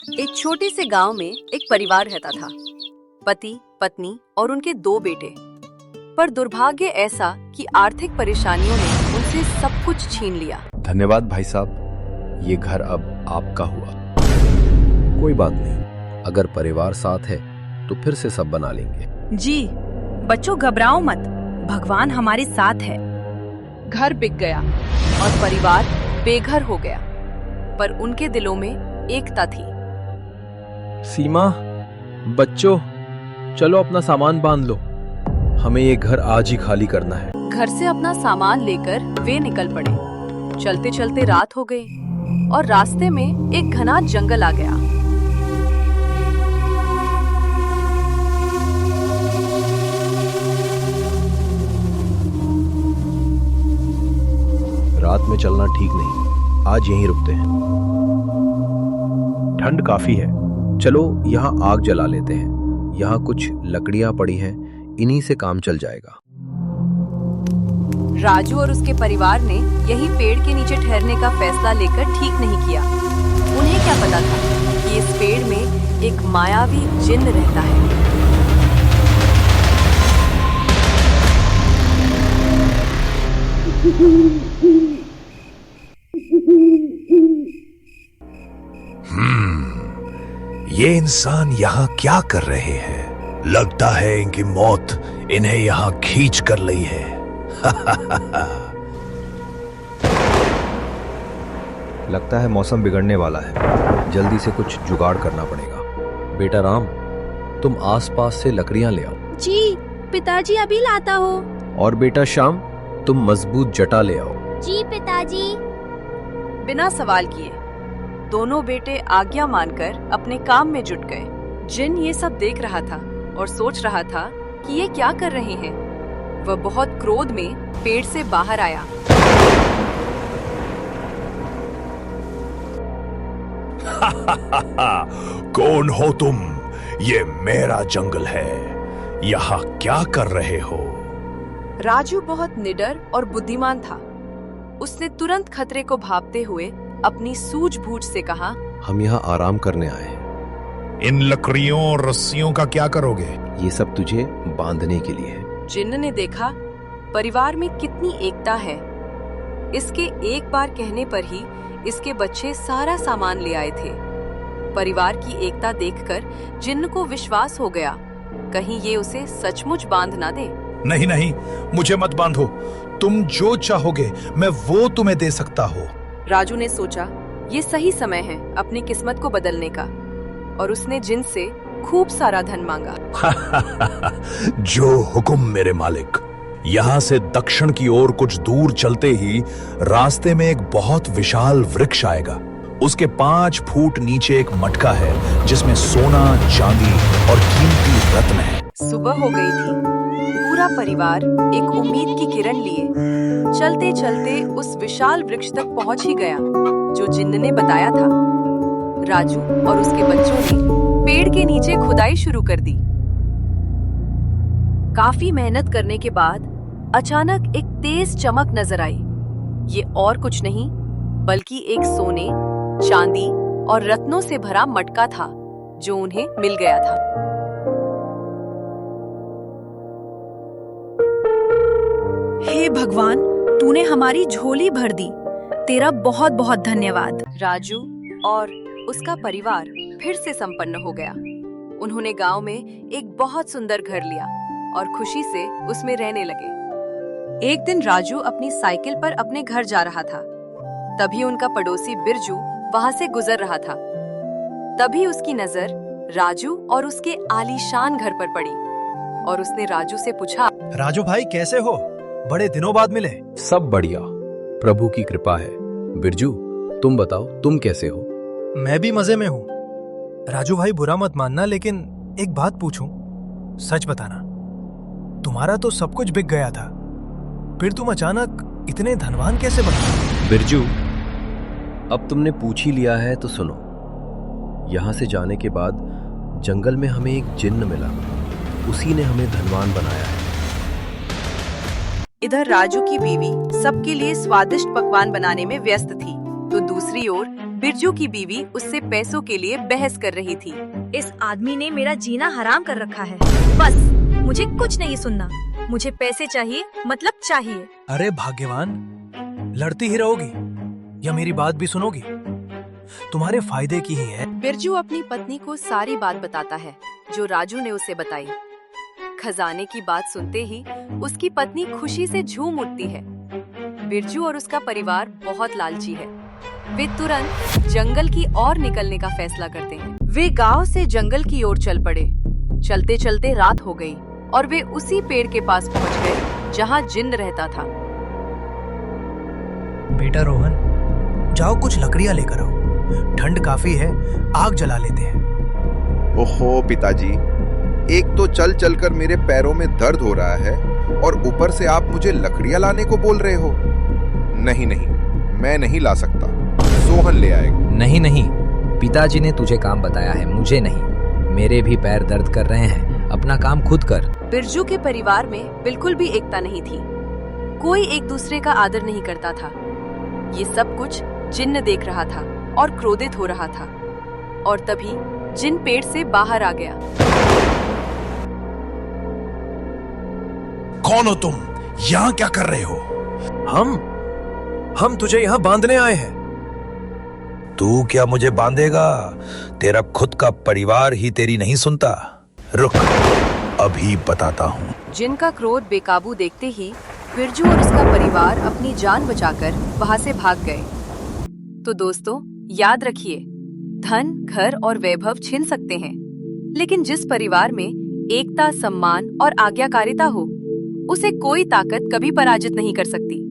एक छोटे से गांव में एक परिवार रहता था। पति, पत्नी और उनके 2 बेटे। पर दुर्भाग्य ऐसा कि आर्थिक परेशानियों ने उनसे सब कुछ छीन लिया। धन्यवाद भाई साहब, ये घर अब आपका हुआ। कोई बात नहीं, अगर परिवार साथ है तो फिर से सब बना लेंगे। जी, बच्चों घबराओ मत, भगवान हमारे साथ है। घर बिक गया और परिवार बेघर हो गया, पर उनके दिलों में एकता थी। सीमा, बच्चों, चलो अपना सामान बांध लो, हमें ये घर आज ही खाली करना है। घर से अपना सामान लेकर वे निकल पड़े। चलते चलते रात हो गई और रास्ते में एक घना जंगल आ गया। रात में चलना ठीक नहीं, आज यहीं रुकते हैं। ठंड काफी है, चलो यहाँ आग जला लेते हैं। यहाँ कुछ लकड़ियां पड़ी हैं, इन्हीं से काम चल जाएगा। राजू और उसके परिवार ने यही पेड़ के नीचे ठहरने का फैसला लेकर ठीक नहीं किया। उन्हें क्या पता था कि इस पेड़ में एक मायावी जिन्न रहता है। ये इंसान यहाँ क्या कर रहे हैं? लगता है इनकी मौत इन्हें यहाँ खींच कर ली है। लगता है मौसम बिगड़ने वाला है, जल्दी से कुछ जुगाड़ करना पड़ेगा। बेटा राम, तुम आसपास से लकड़ियां ले आओ। जी पिताजी, अभी लाता हो। और बेटा श्याम, तुम मजबूत जटा ले आओ। जी पिताजी। बिना सवाल किए दोनों बेटे आज्ञा मानकर अपने काम में जुट गए। जिन ये सब देख रहा था और सोच रहा था कि ये क्या कर रहे हैं। वह बहुत क्रोध में पेड़ से बाहर आया। कौन हो तुम? ये मेरा जंगल है, यहाँ क्या कर रहे हो? राजू बहुत निडर और बुद्धिमान था। उसने तुरंत खतरे को भांपते हुए अपनी सूझबूझ से कहा, हम यहाँ आराम करने आए हैं। इन लकड़ियों और रस्सियों का क्या करोगे? ये सब तुझे बांधने के लिए है। जिन्न ने देखा परिवार में कितनी एकता है। इसके एक बार कहने पर ही इसके बच्चे सारा सामान ले आए थे। परिवार की एकता देखकर जिन्न को विश्वास हो गया, कहीं ये उसे सचमुच बांध ना दे। नहीं नहीं, मुझे मत बांधो। तुम जो चाहोगे मैं वो तुम्हें दे सकता हूँ। राजू ने सोचा ये सही समय है अपनी किस्मत को बदलने का, और उसने जिन से खूब सारा धन मांगा। जो हुक्म मेरे मालिक। यहाँ से दक्षिण की ओर कुछ दूर चलते ही रास्ते में एक बहुत विशाल वृक्ष आएगा। उसके 5 फुट नीचे एक मटका है जिसमें सोना, चांदी और कीमती रत्न है। सुबह हो गई थी। पूरा परिवार एक उम्मीद की किरण लिए चलते चलते उस विशाल वृक्ष तक पहुंच ही गया जो जिन्न ने बताया था। राजू और उसके बच्चों ने पेड़ के नीचे खुदाई शुरू कर दी। काफी मेहनत करने के बाद अचानक एक तेज चमक नजर आई। ये और कुछ नहीं बल्कि एक सोने, चांदी और रत्नों से भरा मटका था जो उन्हें मिल गया था। हे भगवान, तूने हमारी झोली भर दी, तेरा बहुत बहुत धन्यवाद। राजू और उसका परिवार फिर से संपन्न हो गया। उन्होंने गांव में एक बहुत सुंदर घर लिया और खुशी से उसमें रहने लगे। एक दिन राजू अपनी साइकिल पर अपने घर जा रहा था। तभी उनका पड़ोसी बिरजू वहां से गुजर रहा था। तभी उसकी नजर राजू और उसके आलीशान घर पर पड़ी और उसने राजू से पूछा, राजू भाई कैसे हो? बड़े दिनों बाद मिले। सब बढ़िया, प्रभु की कृपा है। बिरजू, तुम बताओ, तुम कैसे हो? मैं भी मजे में हूँ। राजू भाई बुरा मत मानना, लेकिन एक बात पूछूं? सच बताना, तुम्हारा तो सब कुछ बिक गया था, फिर तुम अचानक इतने धनवान कैसे बने? बिरजू, अब तुमने पूछ ही लिया है तो सुनो। यहाँ से जाने के बाद जंगल में हमें एक जिन्न मिला, उसी ने हमें धनवान बनाया है। इधर राजू की बीवी सबके लिए स्वादिष्ट पकवान बनाने में व्यस्त थी, तो दूसरी ओर बिरजू की बीवी उससे पैसों के लिए बहस कर रही थी। इस आदमी ने मेरा जीना हराम कर रखा है। बस मुझे कुछ नहीं सुनना। मुझे पैसे चाहिए, मतलब चाहिए। अरे भाग्यवान, लड़ती ही रहोगी या मेरी बात भी सुनोगी? तुम्हारे फायदे की ही है। बिरजू अपनी पत्नी को सारी बात बताता है जो राजू ने उसे बताई। खजाने की बात सुनते ही उसकी पत्नी खुशी से झूम उठती है। बिरजू और उसका परिवार बहुत लालची है। वे तुरंत जंगल की ओर निकलने का फैसला करते हैं। वे गांव से जंगल की ओर चल पड़े। चलते चलते रात हो गई और वे उसी पेड़ के पास पहुंच गए जहां जिन्न रहता था। बेटा रोहन, जाओ कुछ लकड़ियां लेकर आओ। ठंड काफी है, आग जला लेते हैं। ओहो पिताजी, एक तो चल चलकर मेरे पैरों में दर्द हो रहा है और ऊपर से आप मुझे लकड़ियां लाने को बोल रहे हो। नहीं नहीं, मैं नहीं ला सकता, सोहन ले आएगा। नहीं नहीं, पिताजी ने तुझे काम बताया है, मुझे नहीं। मेरे भी पैर दर्द कर रहे हैं, अपना काम खुद कर। बिरजू के परिवार में बिल्कुल भी एकता नहीं थी। कोई एक दूसरे का आदर नहीं करता था। ये सब कुछ जिन्न देख रहा था और क्रोधित हो रहा था। और तभी जिन्न पेड़ से बाहर आ गया। कौन हो तुम? यहाँ क्या कर रहे हो? हम तुझे यहाँ बांधने आए हैं। तू क्या मुझे बांधेगा? तेरा खुद का परिवार ही तेरी नहीं सुनता। रुक, अभी बताता हूँ। जिन्न का क्रोध बेकाबू देखते ही बिरजू और उसका परिवार अपनी जान बचाकर वहां से भाग गए। तो दोस्तों, याद रखिए, धन, घर और वैभव छिन सकते हैं, लेकिन जिस परिवार में एकता, सम्मान और आज्ञाकारिता हो, उसे कोई ताकत कभी पराजित नहीं कर सकती।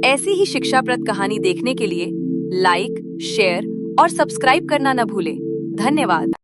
ऐसी ही शिक्षाप्रद कहानी देखने के लिए लाइक, शेयर और सब्सक्राइब करना न भूलें। धन्यवाद।